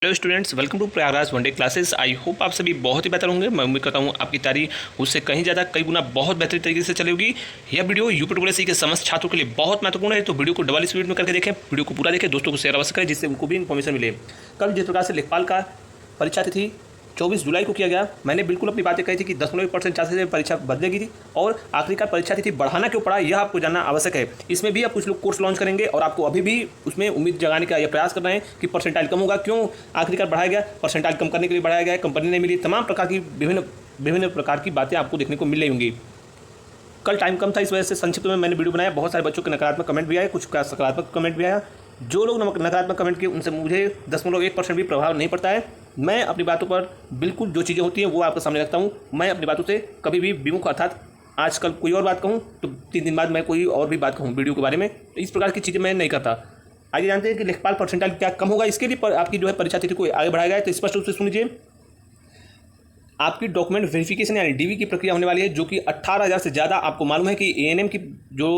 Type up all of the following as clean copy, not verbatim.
Hello students, welcome to Prayagraj one day classes. I hope आप सभी बहुत ही बेहतर होंगे। मैं उम्मीद करता हूँ आपकी तैयारी उससे कहीं ज़्यादा कई गुना बहुत बेहतरीन तरीके से चलेगी। यह वीडियो यूपी के समस्त छात्रों के लिए बहुत महत्वपूर्ण है, तो वीडियो को डबल स्पीड में करके देखें, वीडियो को पूरा देखें, दोस्तों को शेयर अवश्य करें जिससे उनको भी इन्फॉर्मेशन मिले। कल जिस प्रकार से लेखपाल का परीक्षा तिथि 24 जुलाई को किया गया, मैंने बिल्कुल अपनी बातें कही थी कि 10% चांसेस से परीक्षा बदलेगी थी और आखिरकार परीक्षा तिथि बढ़ाना क्यों पड़ा यह आपको जानना आवश्यक है। इसमें भी आप कुछ लोग कोर्स लॉन्च करेंगे और आपको अभी भी उसमें उम्मीद जगाने का यह प्रयास कर रहे हैं कि परसेंटाइल कम होगा, क्यों आखिरकार बढ़ाया गया, परसेंटाइल कम करने के लिए बढ़ाया गया है, कंपनी नहीं मिली, तमाम प्रकार की विभिन्न प्रकार की बातें आपको देखने को मिल रही होंगी। कल टाइम कम था, इस वजह से संक्षिप्त में मैंने वीडियो बनाया। बहुत सारे बच्चों के नकारात्मक कमेंट भी आए, कुछ का सकारात्मक कमेंट भी आया। जो लोग नकारात्मक कमेंट किए उनसे मुझे 0.1% भी प्रभाव नहीं पड़ता है। मैं अपनी बातों पर बिल्कुल जो चीज़ें होती हैं वो आपके सामने रखता हूँ। मैं अपनी बातों से कभी भी विमुख, अर्थात आजकल कोई और बात कहूँ तो 3 दिन बाद मैं कोई और भी बात कहूँ वीडियो के बारे में, इस प्रकार की चीज़ें मैं नहीं करता। आइए जानते हैं कि लेखपाल परसेंटाइल क्या कम होगा। इसके लिए आपकी जो है परीक्षा तिथि को आगे बढ़ाया गया है, तो स्पष्ट रूप से सुनिए। आपकी डॉक्यूमेंट वेरिफिकेशन यानी डीवी की प्रक्रिया होने वाली है, जो कि 18,000 से ज़्यादा। आपको मालूम है कि एएनएम की जो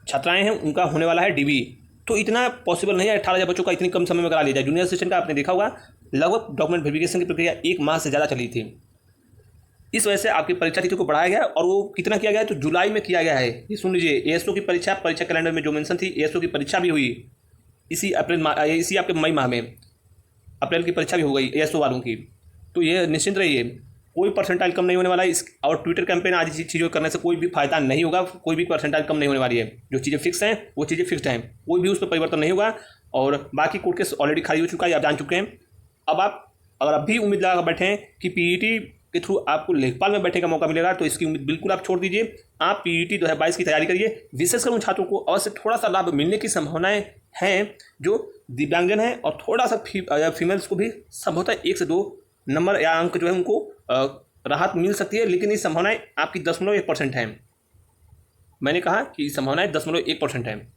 छात्राएं हैं उनका होने वाला है डीवी, तो इतना पॉसिबल नहीं है 18,000 बच्चों का इतनी कम समय में करा लिया जाए। जूनियर असिस्टेंट का आपने देखा होगा लगभग डॉक्यूमेंट वेरिफिकेशन की प्रक्रिया 1 माह से ज़्यादा चली थी। इस वजह से आपकी परीक्षा तिथि को बढ़ाया गया और वो कितना किया गया है, तो जुलाई में किया गया है। ये सुन लीजिए, एएसओ की परीक्षा कैलेंडर में जो मेंशन थी, एएसओ की परीक्षा भी हुई इसी आपके मई माह में। अप्रैल की परीक्षा भी हो गई एएसओ वालों की। तो ये निश्चिंत रहिए, कोई परसेंटाइल कम नहीं होने वाला है। इस और ट्विटर कैंपेन आदि चीज़ों करने से कोई भी फायदा नहीं होगा, कोई भी परसेंटाइल कम नहीं होने वाली है। जो चीज़ें फिक्स हैं वो चीज़ें फिक्स्ड हैं, कोई भी उस पर परिवर्तन नहीं होगा। और बाकी कोर्ट केस ऑलरेडी खारिज हो चुका है, आप जान चुके हैं। अब आप अगर अब भी उम्मीद लगा बैठे हैं कि पीईटी के थ्रू आपको लेखपाल में बैठने का मौका मिलेगा, तो इसकी उम्मीद बिल्कुल आप छोड़ दीजिए। आप पीईटी 2022 की तैयारी करिए। विशेषकर उन छात्रों को अवश्य थोड़ा सा लाभ मिलने की संभावनाएं हैं जो दिव्यांगजन हैं, और थोड़ा सा फीमेल्स को भी संभवतः 1 से 2 नंबर या अंक जो है उनको राहत मिल सकती है, लेकिन ये संभावनाएं आपकी 0.1% हैं। मैंने कहा कि संभावनाएं 0.1% हैं।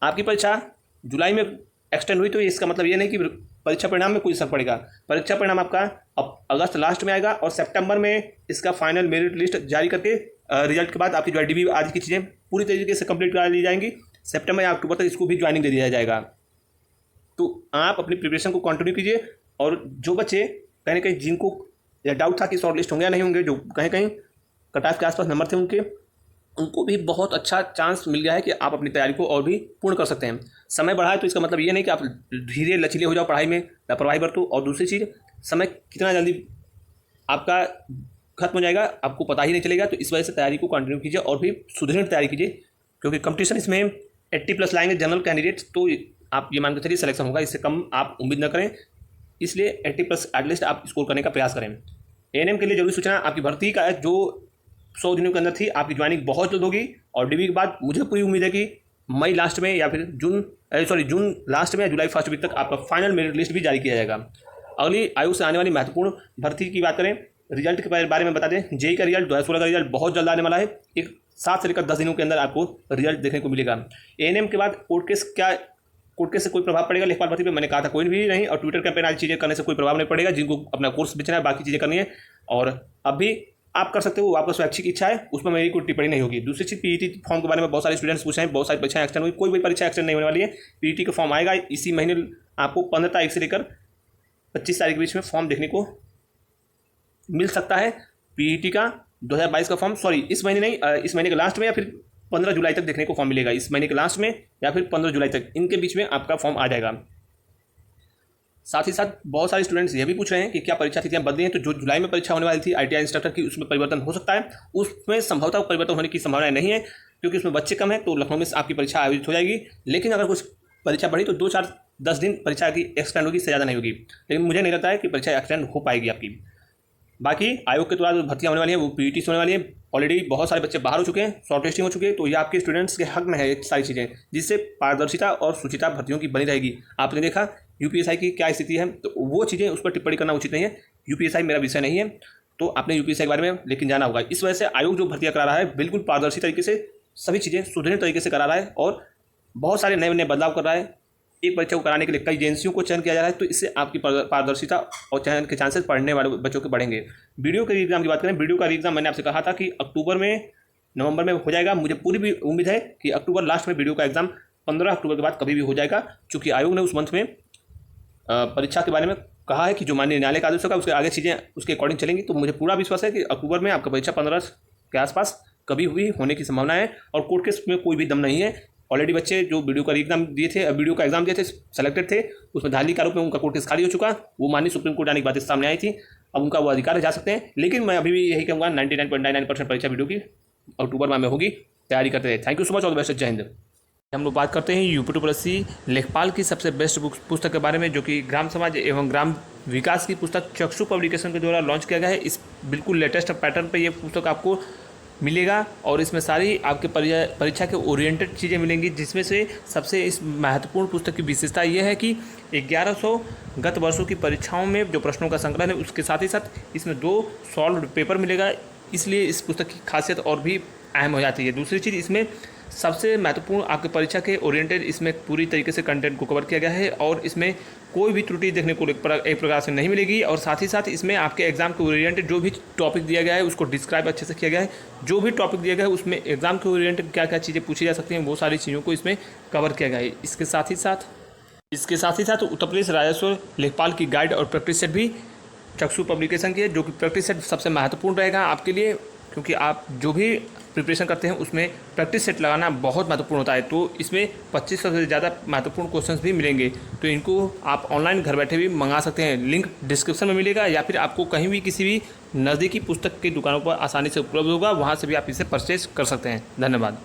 आपकी परीक्षा जुलाई में एक्सटेंड हुई, तो इसका मतलब ये नहीं कि परीक्षा परिणाम में कोई असर पड़ेगा। परीक्षा परिणाम आपका अब अगस्त लास्ट में आएगा और सितंबर में इसका फाइनल मेरिट लिस्ट जारी करके रिजल्ट के बाद आपकी जो डीबी आदि की चीज़ें पूरी तरीके से कंप्लीट करा ली जाएंगी। सितंबर या अक्टूबर तक इसको भी ज्वाइनिंग दे दिया जाएगा। तो आप अपनी प्रिपरेशन को कंटिन्यू कीजिए। और जो बच्चे कहीं ना कहीं जिनको या डाउट था कि शॉर्ट लिस्ट होंगे या नहीं होंगे, जो कहीं कहीं कट ऑफ के आसपास नंबर थे उनको भी बहुत अच्छा चांस मिल गया है कि आप अपनी तैयारी को और भी पूर्ण कर सकते हैं। समय बढ़ा है तो इसका मतलब ये नहीं कि आप धीरे लचीले हो जाओ, पढ़ाई में लापरवाही बरतो। और दूसरी चीज़, समय कितना जल्दी आपका खत्म हो जाएगा आपको पता ही नहीं चलेगा। तो इस वजह से तैयारी को कंटिन्यू कीजिए और भी सुदृढ़ तैयारी कीजिए, क्योंकि कंपटीशन इसमें 80+ लाएंगे जनरल कैंडिडेट्स, तो आप ये मान के चलिए सिलेक्शन होगा, इससे कम आप उम्मीद न करें। इसलिए 80+ एटलीस्ट आप स्कोर करने का प्रयास करें। एएनएम के लिए जरूरी सूचना, आपकी भर्ती का जो 100 दिनों के अंदर थी, आपकी ज्वाइनिंग बहुत जल्द होगी। और डीबी के बाद मुझे पूरी उम्मीद है कि मई लास्ट में या फिर जून लास्ट में या जुलाई फर्स्ट वीक तक आपका फाइनल मेरिट लिस्ट भी जारी किया जाएगा। अगली आयु से आने वाली महत्वपूर्ण भर्ती की बात करें, रिजल्ट के बारे में बता दें। जेई का रिजल्ट 2016 का रिजल्ट बहुत जल्द आने वाला है। एक 7 से लेकर 10 दिनों के अंदर आपको रिजल्ट देखने को मिलेगा। एएनएम के बाद कोर्ट केस से कोई प्रभाव पड़ेगा लेखपाल भर्ती पे? मैंने कहा था कोई भी नहीं। और ट्विटर कैंपेन आदि चीज़ें करने से कोई प्रभाव नहीं पड़ेगा। जिनको अपना कोर्स बेचना है, बाकी चीज़ें करनी है, और अब भी आप कर सकते हो, आपका स्वैच्छिक इच्छा है, उसमें मेरी कोई टिप्पणी नहीं होगी। दूसरी चीज़, पीईटी फॉर्म के बारे में बहुत सारे स्टूडेंट्स पूछे हैं, बहुत सारी परीक्षाएं एक्सटेंड हुई, कोई भी परीक्षा एक्सटेंड नहीं होने वाली है। पीईटी का फॉर्म आएगा इसी महीने, आपको 15 तारीख से लेकर 25 तारीख के बीच में फॉर्म देखने को मिल सकता है। पीईटी का 2022 का फॉर्म, सॉरी इस महीने नहीं, इस महीने के लास्ट में या फिर 15 जुलाई तक देखने को फॉर्म मिलेगा। इस महीने के लास्ट में या फिर 15 जुलाई तक, इनके बीच में आपका फॉर्म आ जाएगा। साथ ही साथ बहुत सारे स्टूडेंट्स ये भी पूछ रहे हैं कि क्या परीक्षा तिथियां बदली हैं। तो जो जुलाई में परीक्षा होने वाली थी आईटीआई इंस्ट्रक्टर की, उसमें परिवर्तन हो सकता है। उसमें संभवतः परिवर्तन होने की संभावना नहीं है, क्योंकि उसमें बच्चे कम हैं। तो लखनऊ में आपकी परीक्षा आयोजित हो जाएगी। लेकिन अगर कुछ परीक्षा बढ़ी तो 2-4-10 दिन परीक्षा की एक्सटेंड होगी, इससे ज़्यादा नहीं होगी। लेकिन मुझे नहीं लगता है कि परीक्षा एक्सटेंड हो पाएगी आपकी। बाकी आयोग के द्वारा जो भर्तियाँ होने वाली हैं वो पीईटी से होने वाली है। ऑलरेडी बहुत सारे बच्चे बाहर हो चुके हैं, शॉर्ट लिस्टिंग हो चुकी है। तो ये आपके स्टूडेंट्स के हक में है ये सारी चीज़ें, जिससे पारदर्शिता और शुचिता भर्तियों की बनी रहेगी। आपने देखा यूपीएसआई की क्या स्थिति है, तो वो चीज़ें उस पर टिप्पणी करना उचित नहीं है। यूपीएसआई मेरा विषय नहीं है, तो आपने यूपीएसआई के बारे में लेकिन जाना होगा। इस वजह से आयोग जो भर्तियाँ करा रहा है बिल्कुल पारदर्शी तरीके से सभी चीज़ें सुदृढ़ तरीके से करा रहा है, और बहुत सारे नए नए बदलाव कर रहा है। एक परीक्षा को कराने के लिए कई एजेंसियों को चयन किया जा रहा है, तो इससे आपकी पारदर्शिता और चयन के चांसेस पढ़ने वाले बच्चों के बढ़ेंगे। वीडियो के एग्जाम की बात करें, वीडियो का एग्जाम मैंने आपसे कहा था कि अक्टूबर में नवंबर में हो जाएगा। मुझे पूरी भी उम्मीद है कि अक्टूबर लास्ट में वीडियो का एग्जाम 15 अक्टूबर के बाद कभी भी हो जाएगा, क्योंकि आयोग ने उस मंथ में परीक्षा के बारे में कहा है कि जो माननीय न्यायालय का आदेश होगा उसके आगे चीज़ें उसके अकॉर्डिंग चलेंगी। तो मुझे पूरा विश्वास है कि अक्टूबर में आपका परीक्षा 15 के आसपास कभी हुई होने की संभावना है और कोर्ट केस में कोई भी दम नहीं है। ऑलरेडी बच्चे जो वीडियो का एग्जाम दिए थे, वीडियो का एग्जाम दिए थे, सेलेक्टेड थे, उसमें धांधली के आरोप में उनका कोर्ट केस खाली हो चुका। वो माननीय सुप्रीम कोर्ट आने की बातें सामने आई थी, अब उनका वो अधिकार जा सकते हैं। लेकिन मैं अभी भी यही कहूँगा 99.99% परीक्षा वीडियो की अक्टूबर में होगी, तैयारी करते रहे। Thank you so much, all the best, जय हिंद। हम लोग बात करते हैं UP2+ लेखपाल की सबसे बेस्ट पुस्तक के बारे में, जो कि ग्राम समाज एवं ग्राम विकास की पुस्तक चक्षु पब्लिकेशन के द्वारा लॉन्च किया गया है। इस बिल्कुल लेटेस्ट पैटर्न पे ये पुस्तक आपको मिलेगा और इसमें सारी आपके परीक्षा के ओरिएंटेड चीज़ें मिलेंगी, जिसमें से सबसे इस महत्वपूर्ण पुस्तक की विशेषता ये है कि 1100 गत वर्षों की परीक्षाओं में जो प्रश्नों का संकलन है उसके साथ ही साथ इसमें 2 सॉल्व पेपर मिलेगा। इसलिए इस पुस्तक की खासियत और भी अहम हो जाती है। दूसरी चीज़, इसमें सबसे महत्वपूर्ण आपके परीक्षा के ओरिएंटेड इसमें पूरी तरीके से कंटेंट को कवर किया गया है और इसमें कोई भी त्रुटि देखने को एक प्रकार से नहीं मिलेगी। और साथ ही साथ इसमें आपके एग्जाम के ओरिएंटेड जो भी टॉपिक दिया गया है उसको डिस्क्राइब अच्छे से किया गया है। जो भी टॉपिक दिया गया है उसमें एग्जाम के ओरिएंटेड क्या क्या चीज़ें पूछी जा सकती हैं वो सारी चीज़ों को इसमें कवर किया गया है। इसके साथ ही साथ उत्तर प्रदेश राजस्व लेखपाल की गाइड और प्रैक्टिस सेट भी चक्षु पब्लिकेशन की है, जो कि प्रैक्टिस सेट सबसे महत्वपूर्ण रहेगा आपके लिए, क्योंकि आप जो भी प्रिपरेशन करते हैं उसमें प्रैक्टिस सेट लगाना बहुत महत्वपूर्ण होता है। तो इसमें 2500 से ज़्यादा महत्वपूर्ण क्वेश्चंस भी मिलेंगे, तो इनको आप ऑनलाइन घर बैठे भी मंगा सकते हैं। लिंक डिस्क्रिप्शन में मिलेगा या फिर आपको कहीं भी किसी भी नज़दीकी पुस्तक की दुकानों पर आसानी से उपलब्ध होगा, वहाँ से भी आप इसे परचेज कर सकते हैं। धन्यवाद।